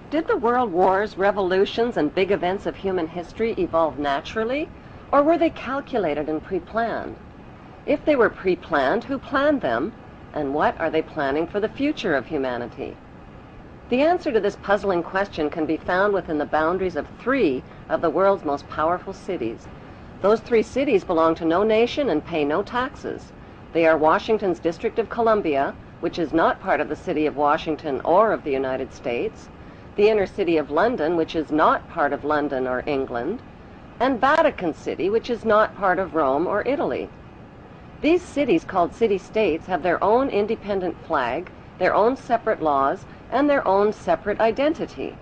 Did the world wars, revolutions, and big events of human history evolve naturally, or were they calculated and pre-planned? If they were pre-planned, who planned them, and what are they planning for the future of humanity? The answer to this puzzling question can be found within the boundaries of 3 of the world's most powerful cities. Those 3 cities belong to no nation and pay no taxes. They are Washington's District of Columbia, which is not part of the city of Washington or of the United States, the inner city of London, which is not part of London or England, and Vatican City, which is not part of Rome or Italy. These cities, called city-states, have their own independent flag, their own separate laws, and their own separate identity.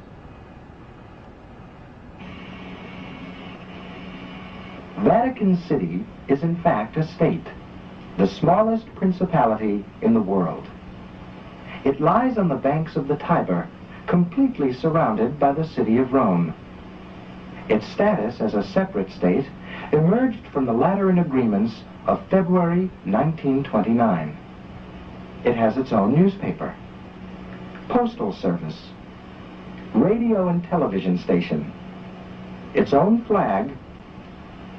Vatican City is in fact a state, the smallest principality in the world. It lies on the banks of the Tiber, completely surrounded by the city of Rome. Its status as a separate state emerged from the Lateran Agreements of February 1929. It has its own newspaper, postal service, radio and television station, its own flag,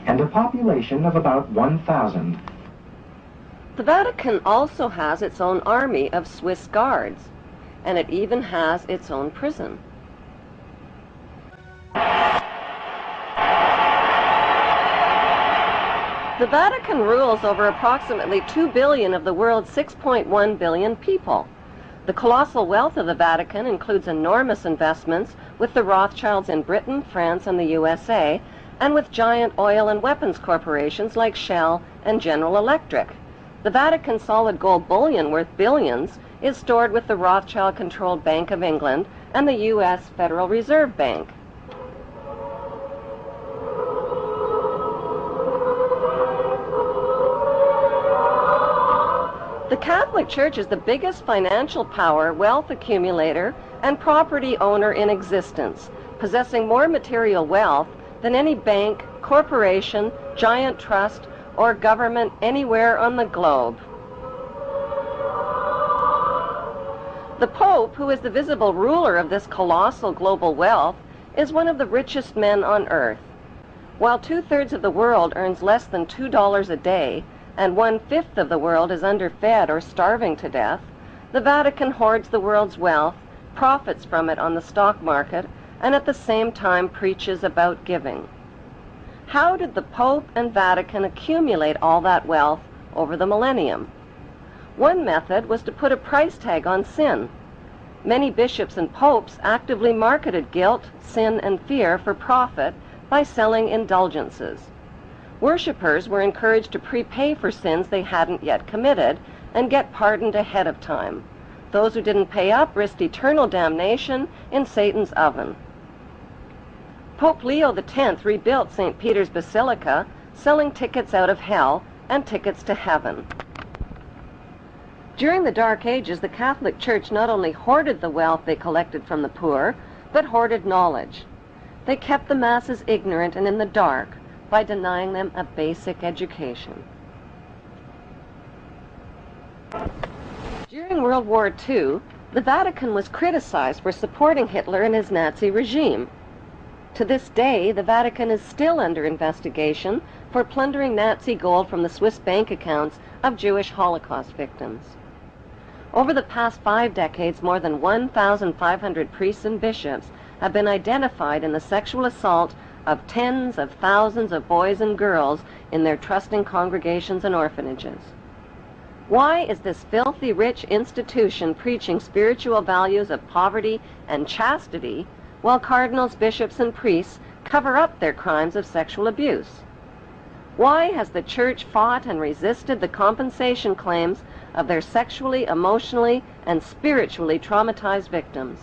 and a population of about 1,000. The Vatican also has its own army of Swiss guards, and it even has its own prison. The Vatican rules over approximately 2 billion of the world's 6.1 billion people. The colossal wealth of the Vatican includes enormous investments with the Rothschilds in Britain, France, and the USA, and with giant oil and weapons corporations like Shell and General Electric. The Vatican solid gold bullion worth billions is stored with the Rothschild-controlled Bank of England and the U.S. Federal Reserve Bank. The Catholic Church is the biggest financial power, wealth accumulator, and property owner in existence, possessing more material wealth than any bank, corporation, giant trust, or government anywhere on the globe. The Pope, who is the visible ruler of this colossal global wealth, is one of the richest men on earth. While 2/3 of the world earns less than $2 a day, and 1/5 of the world is underfed or starving to death, the Vatican hoards the world's wealth, profits from it on the stock market, and at the same time preaches about giving. How did the Pope and Vatican accumulate all that wealth over the millennium? One method was to put a price tag on sin. Many bishops and popes actively marketed guilt, sin, and fear for profit by selling indulgences. Worshippers were encouraged to prepay for sins they hadn't yet committed and get pardoned ahead of time. Those who didn't pay up risked eternal damnation in Satan's oven. Pope Leo X rebuilt St. Peter's Basilica, selling tickets out of hell and tickets to heaven. During the Dark Ages, the Catholic Church not only hoarded the wealth they collected from the poor, but hoarded knowledge. They kept the masses ignorant and in the dark by denying them a basic education. During World War II, the Vatican was criticized for supporting Hitler and his Nazi regime. To this day, the Vatican is still under investigation for plundering Nazi gold from the Swiss bank accounts of Jewish Holocaust victims. Over the past 5 decades, more than 1,500 priests and bishops have been identified in the sexual assault of tens of thousands of boys and girls in their trusting congregations and orphanages. Why is this filthy rich institution preaching spiritual values of poverty and chastity while cardinals, bishops, and priests cover up their crimes of sexual abuse? Why has the Church fought and resisted the compensation claims of their sexually, emotionally, and spiritually traumatized victims?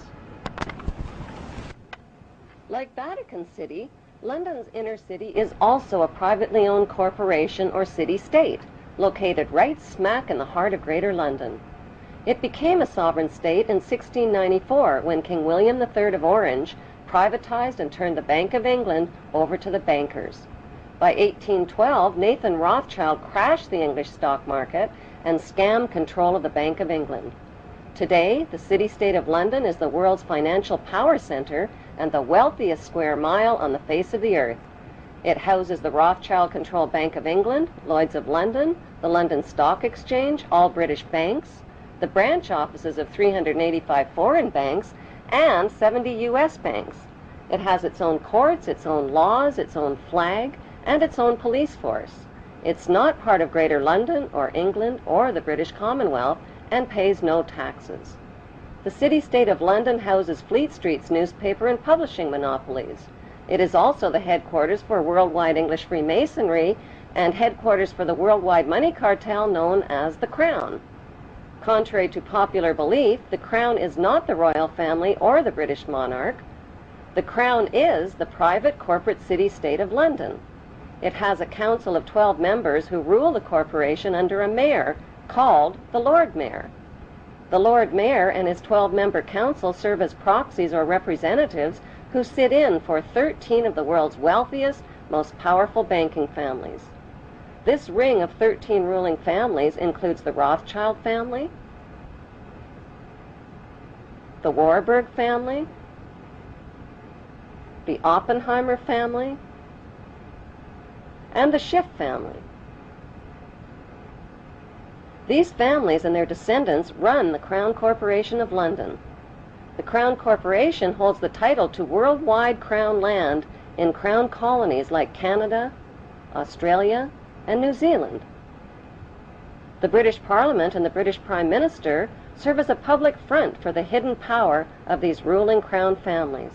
Like Vatican City, London's inner city is also a privately owned corporation or city-state, located right smack in the heart of Greater London. It became a sovereign state in 1694 when King William III of Orange privatized and turned the Bank of England over to the bankers. By 1812, Nathan Rothschild crashed the English stock market and scammed control of the Bank of England. Today, the city-state of London is the world's financial power center and the wealthiest square mile on the face of the earth. It houses the Rothschild-controlled Bank of England, Lloyd's of London, the London Stock Exchange, all British banks, the branch offices of 385 foreign banks, and 70 U.S. banks. It has its own courts, its own laws, its own flag, and its own police force. It's not part of Greater London or England or the British Commonwealth and pays no taxes. The city-state of London houses Fleet Street's newspaper and publishing monopolies. It is also the headquarters for worldwide English Freemasonry and headquarters for the worldwide money cartel known as the Crown. Contrary to popular belief, the Crown is not the royal family or the British monarch. The Crown is the private corporate city-state of London. It has a council of 12 members who rule the corporation under a mayor called the Lord Mayor. The Lord Mayor and his 12-member council serve as proxies or representatives who sit in for 13 of the world's wealthiest, most powerful banking families. This ring of 13 ruling families includes the Rothschild family, the Warburg family, the Oppenheimer family, and the Schiff family. These families and their descendants run the Crown Corporation of London. The Crown Corporation holds the title to worldwide Crown land in Crown colonies like Canada, Australia, and New Zealand. The British Parliament and the British Prime Minister serve as a public front for the hidden power of these ruling Crown families.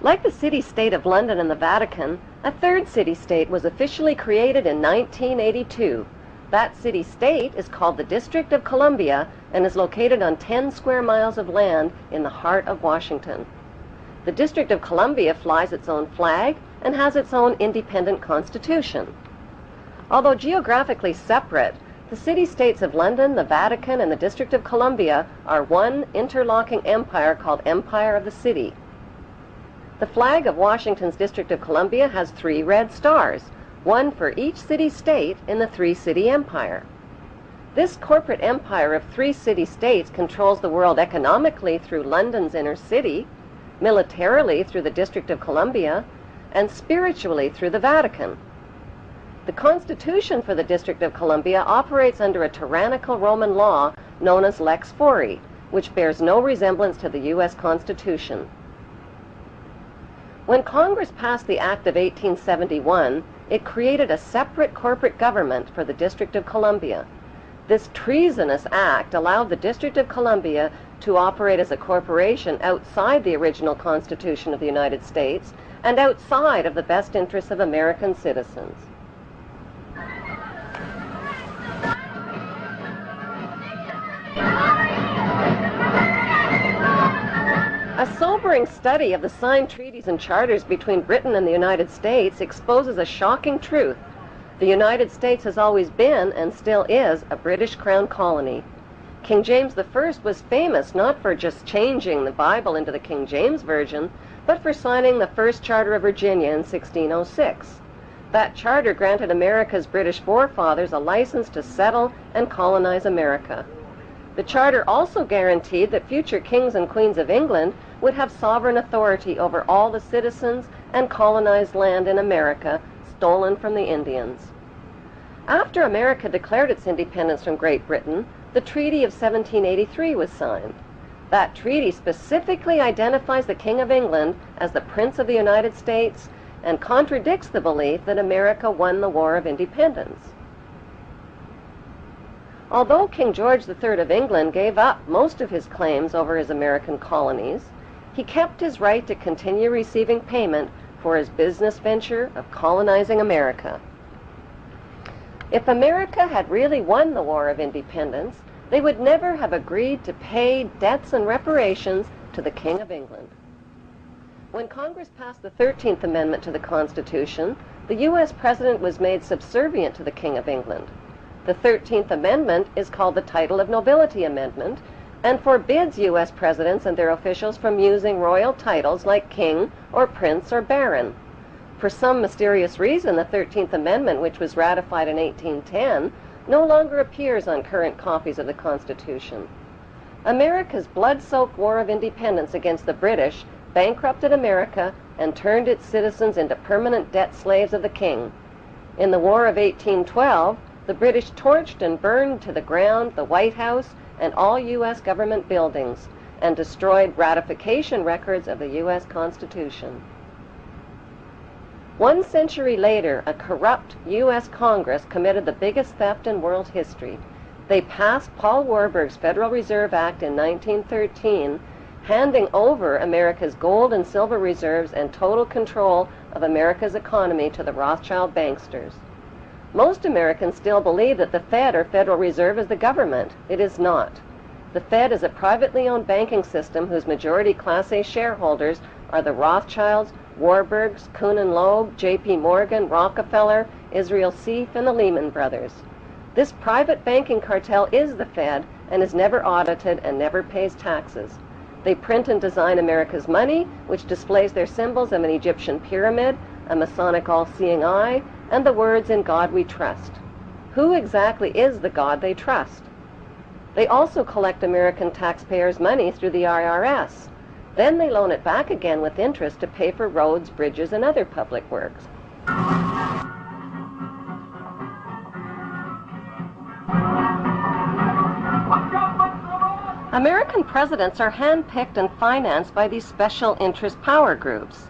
Like the city-state of London and the Vatican, a third city-state was officially created in 1982. That city-state is called the District of Columbia and is located on 10 square miles of land in the heart of Washington. The District of Columbia flies its own flag and has its own independent constitution. Although geographically separate, the city-states of London, the Vatican, and the District of Columbia are one interlocking empire called Empire of the City. The flag of Washington's District of Columbia has 3 red stars, one for each city-state in the 3-city empire. This corporate empire of 3 city-states controls the world economically through London's inner city, militarily through the District of Columbia, and spiritually through the Vatican. The Constitution for the District of Columbia operates under a tyrannical Roman law known as Lex Fori, which bears no resemblance to the U.S. Constitution. When Congress passed the Act of 1871, it created a separate corporate government for the District of Columbia. This treasonous act allowed the District of Columbia to operate as a corporation outside the original Constitution of the United States and outside of the best interests of American citizens. A sobering study of the signed treaties and charters between Britain and the United States exposes a shocking truth. The United States has always been, and still is, a British Crown colony. King James I was famous not for just changing the Bible into the King James Version, but for signing the first Charter of Virginia in 1606. That charter granted America's British forefathers a license to settle and colonize America. The charter also guaranteed that future kings and queens of England would have sovereign authority over all the citizens and colonized land in America stolen from the Indians. After America declared its independence from Great Britain, the Treaty of 1783 was signed. That treaty specifically identifies the King of England as the Prince of the United States and contradicts the belief that America won the War of Independence. Although King George III of England gave up most of his claims over his American colonies, he kept his right to continue receiving payment for his business venture of colonizing America. If America had really won the War of Independence, they would never have agreed to pay debts and reparations to the King of England. When Congress passed the 13th Amendment to the Constitution, the U.S. President was made subservient to the King of England. The 13th Amendment is called the Title of Nobility Amendment and forbids U.S. presidents and their officials from using royal titles like king or prince or baron. For some mysterious reason, the 13th Amendment, which was ratified in 1810, no longer appears on current copies of the Constitution. America's blood-soaked War of Independence against the British bankrupted America and turned its citizens into permanent debt slaves of the King. In the War of 1812, the British torched and burned to the ground the White House and all U.S. government buildings, and destroyed ratification records of the U.S. Constitution. 1 century later, a corrupt U.S. Congress committed the biggest theft in world history. They passed Paul Warburg's Federal Reserve Act in 1913, handing over America's gold and silver reserves and total control of America's economy to the Rothschild banksters. Most Americans still believe that the Fed, or Federal Reserve, is the government. It is not. The Fed is a privately owned banking system whose majority Class A shareholders are the Rothschilds, Warburgs, Kuhn and Loeb, J.P. Morgan, Rockefeller, Israel Seif, and the Lehman Brothers. This private banking cartel is the Fed and is never audited and never pays taxes. They print and design America's money, which displays their symbols of an Egyptian pyramid, a Masonic all-seeing eye, and the words, "In God we trust." Who exactly is the God they trust? They also collect American taxpayers' money through the IRS. Then they loan it back again with interest to pay for roads, bridges, and other public works. American presidents are handpicked and financed by these special interest power groups.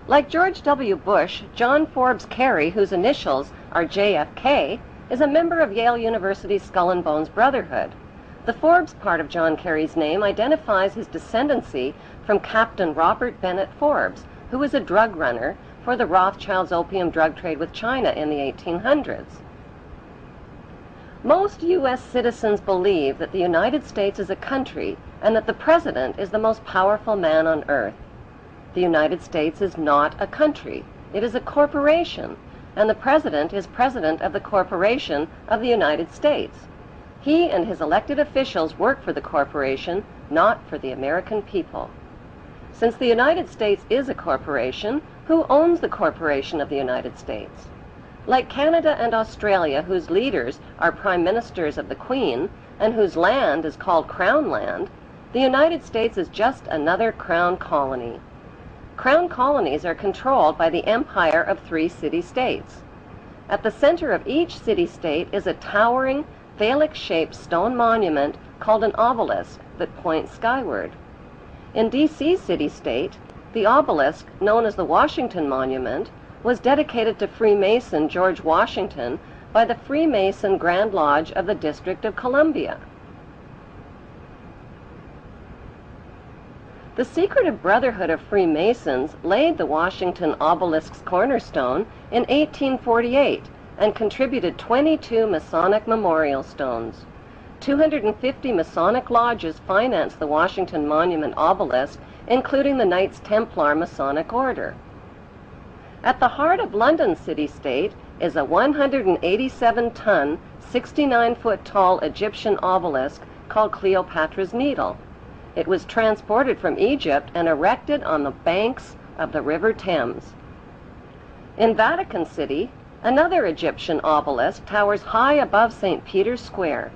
Like George W. Bush, John Forbes Kerry, whose initials are JFK, is a member of Yale University's Skull and Bones Brotherhood. The Forbes part of John Kerry's name identifies his descendancy from Captain Robert Bennett Forbes, who was a drug runner for the Rothschilds' opium drug trade with China in the 1800s. Most U.S. citizens believe that the United States is a country and that the President is the most powerful man on earth. The United States is not a country. It is a corporation, and the President is President of the Corporation of the United States. He and his elected officials work for the corporation, not for the American people. Since the United States is a corporation, who owns the corporation of the United States? Like Canada and Australia, whose leaders are prime ministers of the Queen, and whose land is called Crown Land, the United States is just another Crown colony. Crown colonies are controlled by the empire of 3 city-states. At the center of each city-state is a towering, phallic-shaped stone monument called an obelisk that points skyward. In D.C. city-state, the obelisk, known as the Washington Monument, was dedicated to Freemason George Washington by the Freemason Grand Lodge of the District of Columbia. The secretive Brotherhood of Freemasons laid the Washington obelisk's cornerstone in 1848 and contributed 22 Masonic memorial stones. 250 Masonic lodges financed the Washington Monument obelisk, including the Knights Templar Masonic Order. At the heart of London city-state is a 187-ton, 69-foot-tall Egyptian obelisk called Cleopatra's Needle. It was transported from Egypt and erected on the banks of the River Thames. In Vatican City, another Egyptian obelisk towers high above St. Peter's Square.